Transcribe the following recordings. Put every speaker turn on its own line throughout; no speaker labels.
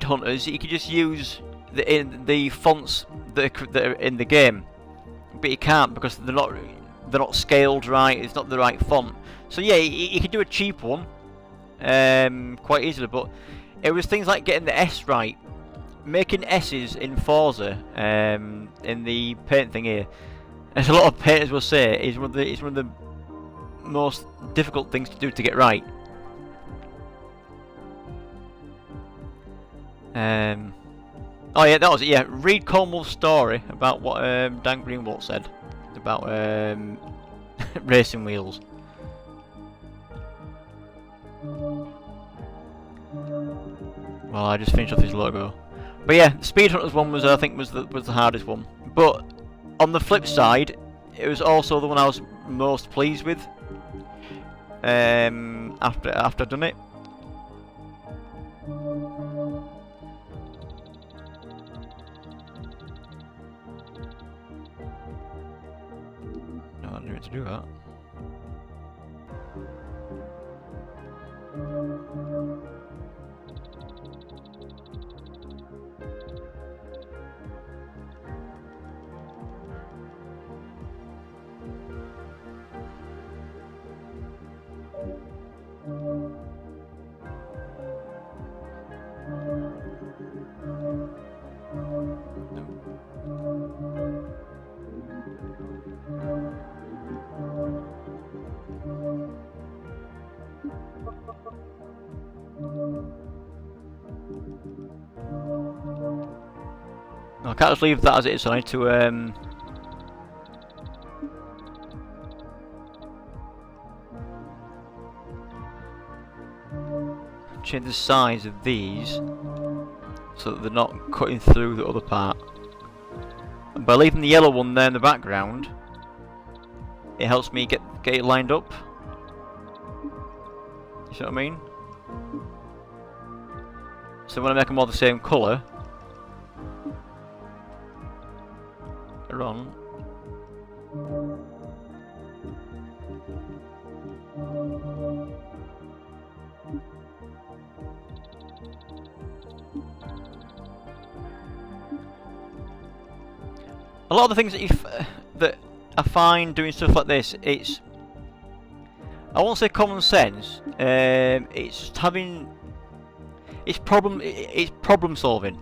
hunters, you can just use the fonts that are in the game, but you can't because they're not scaled right. It's not the right font. So yeah, you can do a cheap one quite easily, but it was things like getting the S right, making S's in Forza in the paint thing here. As a lot of painters will say, is one of the most difficult things to do to get right. Oh yeah, that was it. Yeah, read Cornwall's story about what Dan Greenwald said about racing wheels. Well, I just finished off his logo, but yeah, the Speed Hunters one was, I think, was the hardest one. But on the flip side, it was also the one I was most pleased with after I'd done it. No, I didn't mean to do that. I can't just leave that as it is, so I need to change the size of these so that they're not cutting through the other part. And by leaving the yellow one there in the background, it helps me get it lined up. You see what I mean? So when I make them all the same colour, they're on. A lot of the things that I find doing stuff like this, it's, I won't say common sense. It's just having, it's problem solving.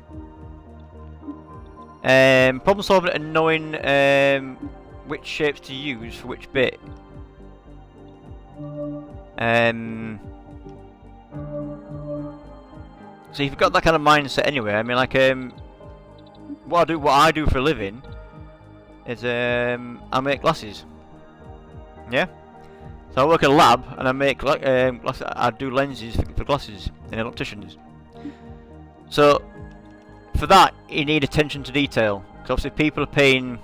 Problem solving and knowing which shapes to use for which bit. So if you've got that kind of mindset anyway, I mean, like what I do for a living is I make glasses. Yeah. So I work in a lab and I make I do lenses for glasses in opticians. So for that you need attention to detail, because obviously people are paying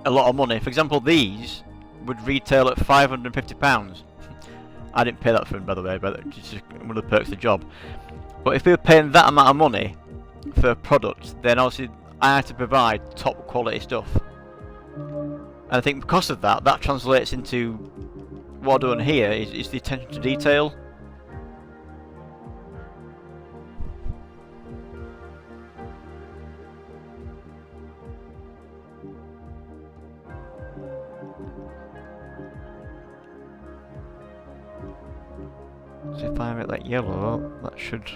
a lot of money. For example, these would retail at £550. I didn't pay that for them, by the way, but it's just one of the perks of the job. But if people are paying that amount of money for a product, then obviously I have to provide top quality stuff. And I think because of that, that translates into what I'm doing here is the attention to detail. So if I make that yellow, that should...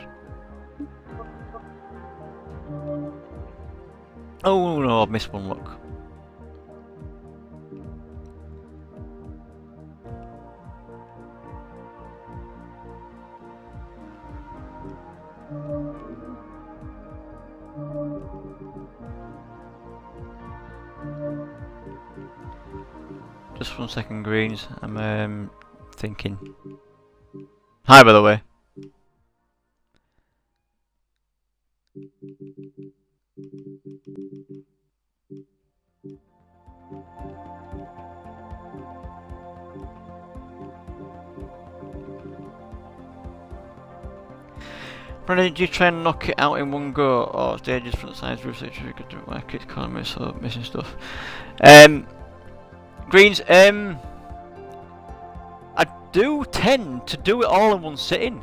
Oh no, I've missed one, look. Just 1 second, Greens. I'm thinking. Hi, by the way. Brendan, did you try and knock it out in one go, or stages front sides, roof sector, you could do it like it's economy, so missing stuff. Greens, I do tend to do it all in one sitting.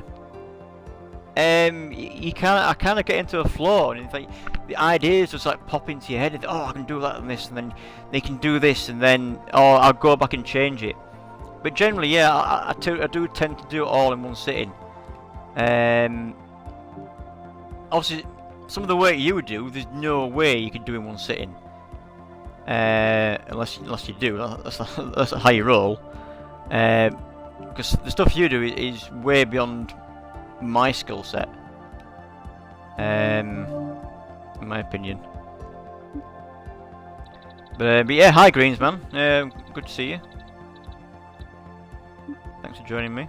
you kind of, I kind of get into a flow, and it's like the ideas just like pop into your head. And oh, I can do that and this, and then they can do this, and then I'll go back and change it. But generally, yeah, I do tend to do it all in one sitting. Obviously, some of the work you would do, there's no way you can do in one sitting, unless you do. That's how you roll. Because the stuff you do is way beyond my skill set, in my opinion. But yeah, hi Greens man, good to see you. Thanks for joining me.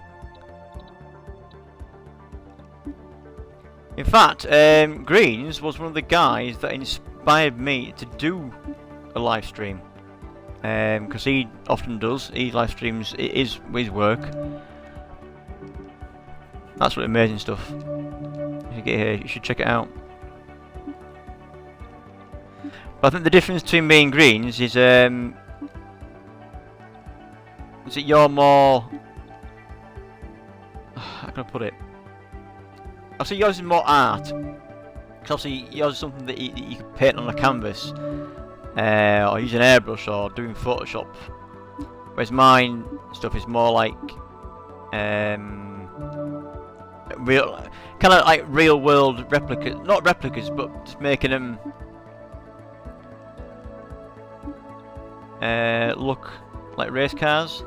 In fact, Greens was one of the guys that inspired me to do a live stream, because he often does. He live streams his work. Absolutely amazing stuff. If you get here, you should check it out. But I think the difference between me and Greens is that you're more. How can I put it? Obviously, yours is more art. Because obviously, yours is something that you can paint on a canvas, or use an airbrush, or doing Photoshop. Whereas mine stuff is more like real, kind of like real world replicas, not replicas, but just making them look like race cars.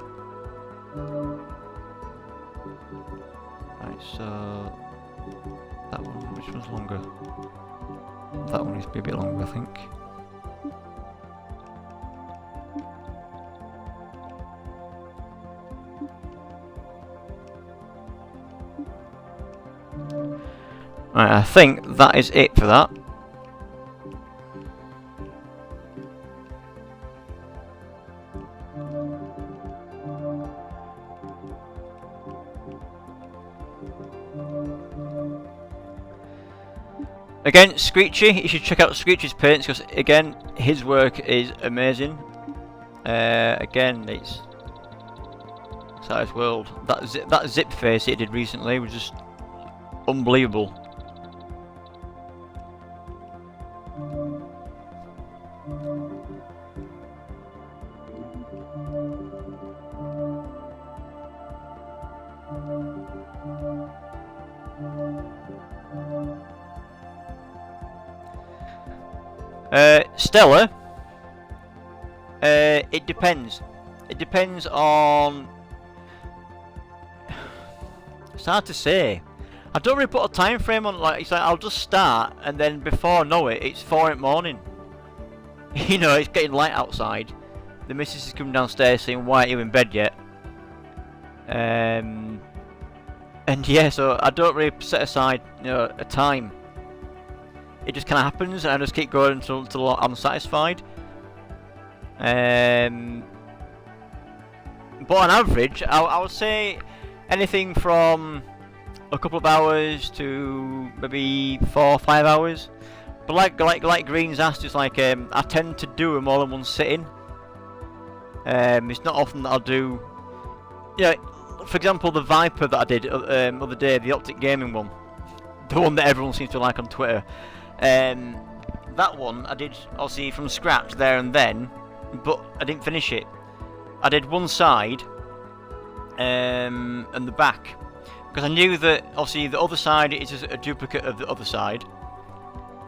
Right, so that one, which one's longer? That one needs to be a bit longer, I think. Right, I think that is it for that. Again, Screechy, you should check out Screechy's paints because again, his work is amazing. Again, it's out of this world. That zip face he did recently was just unbelievable. Stella, it depends. It depends on. It's hard to say. I don't really put a time frame on. Like, it's like I'll just start, and then before I know it, it's 4 in the morning. You know, it's getting light outside. The missus is coming downstairs saying, "Why aren't you in bed yet?" And yeah, so I don't really set aside, you know, a time. It just kind of happens, and I just keep going until I'm satisfied. But on average, I would say anything from a couple of hours to maybe 4 or 5 hours. But like Green's asked, it's like I tend to do them all in one sitting. It's not often that I'll do. Yeah, for example, the Viper that I did other day, the Optic Gaming one, the one that everyone seems to like on Twitter. That one I did obviously from scratch there and then, but I didn't finish it. I did one side and the back, because I knew that obviously the other side is just a duplicate of the other side,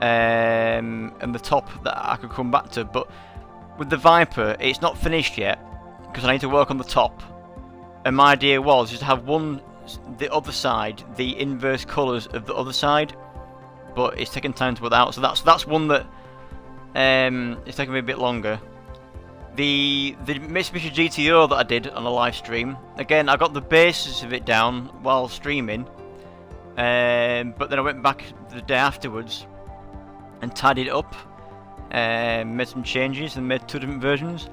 and the top that I could come back to. But with the Viper, it's not finished yet because I need to work on the top. And my idea was just to have the other side, the inverse colours of the other side. But it's taking time to put out, so that's one that it's taking me a bit longer. The Mitsubishi GTO that I did on a live stream, again I got the basis of it down while streaming, but then I went back the day afterwards and tidied it up, made some changes and made 2 different versions.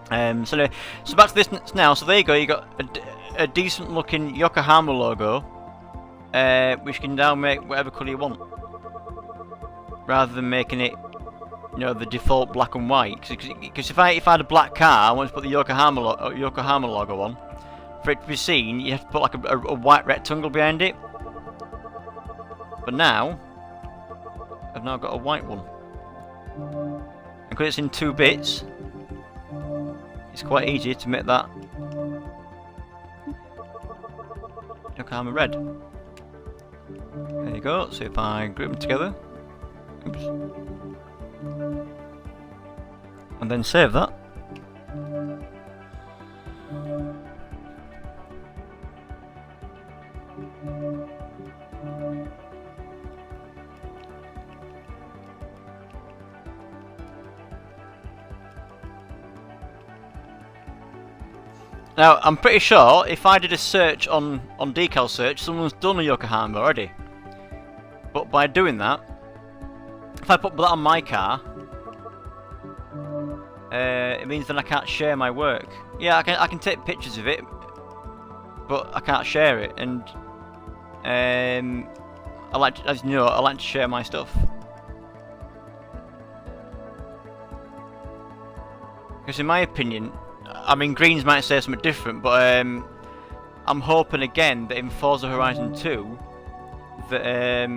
So back to this now. So there you go. You got a decent looking Yokohama logo. Which you can now make whatever colour you want, rather than making it, you know, the default black and white. Because if I had a black car, I wanted to put the Yokohama logo on. For it to be seen, you have to put like a white rectangle behind it. But now, I've now got a white one. And because it's in 2 bits, it's quite easy to make that Yokohama red. There you go. So if I group them together, oops, and then save that. Now, I'm pretty sure if I did a search on decal search, someone's done a Yokohama already. But by doing that, if I put that on my car, it means then I can't share my work. Yeah, I can take pictures of it, but I can't share it. And I like to, as you know, I like to share my stuff. Because in my opinion, I mean, Greens might say something different, but I'm hoping again that in Forza Horizon 2 that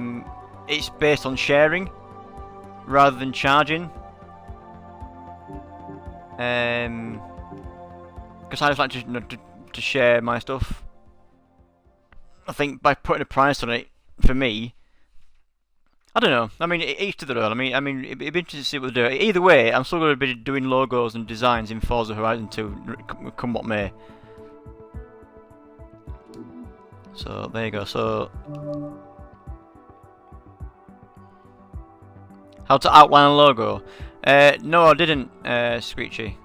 it's based on sharing rather than charging. Because I just like to share my stuff. I think by putting a price on it, for me, I don't know. I mean, each to their own. I mean, it'd be interesting to see what they do. Either way, I'm still going to be doing logos and designs in Forza Horizon 2, come what may. So there you go. So how to outline a logo? No, I didn't, Screechy.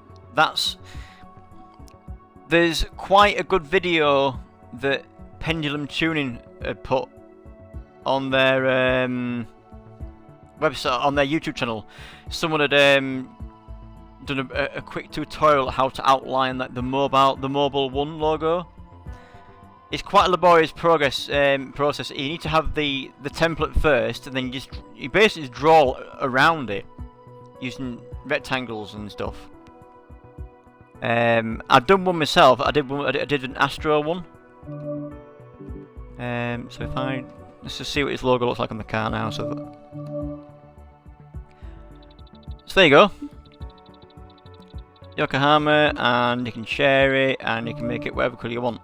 There's quite a good video that Pendulum Tuning had put on their website, on their YouTube channel. Someone had done a quick tutorial how to outline like the mobile one logo. It's quite a laborious process. You need to have the template first, and then you basically just draw around it using rectangles and stuff. I've done one myself. I did an Astro one. So let's just see what his logo looks like on the car now. So there you go, Yokohama, and you can share it, and you can make it whatever colour you want,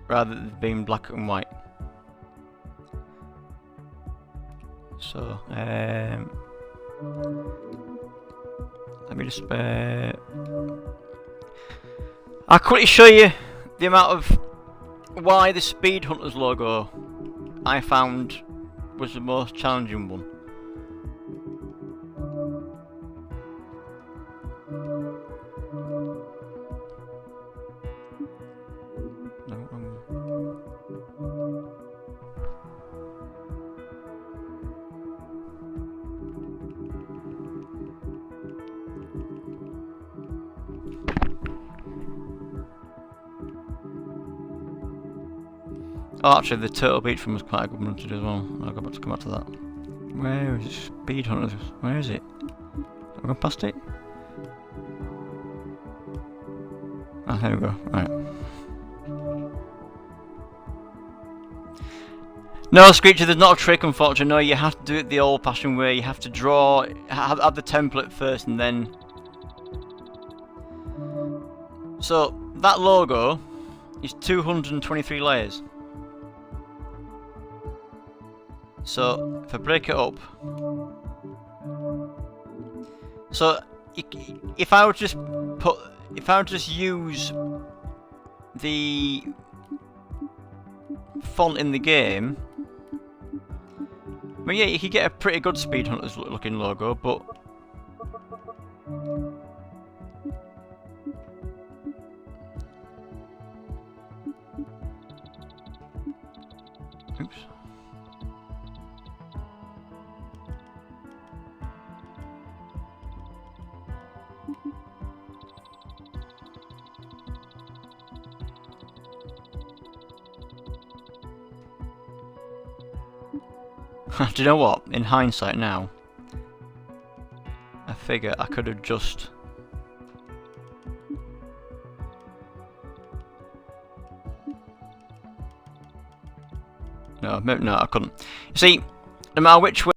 rather than being black and white. So let me just I'll quickly show you the amount of why the Speed Hunters logo I found was the most challenging one. Oh, actually, the Turtle Beach one was quite a good one to do as well. I'll come back to that. Where is it? Speed Hunters? Where is it? Have I gone past it? Ah, there we go. Right. No, Screecher, there's not a trick, unfortunately. No, you have to do it the old-fashioned way. You have to draw, have the template first, and then. So that logo is 223 layers. So if I break it up, so if I would just use the font in the game, well, yeah, you could get a pretty good Speed Hunters looking logo, but oops. Do you know what? In hindsight now, I figure I could have just No, I couldn't. You see, no matter which way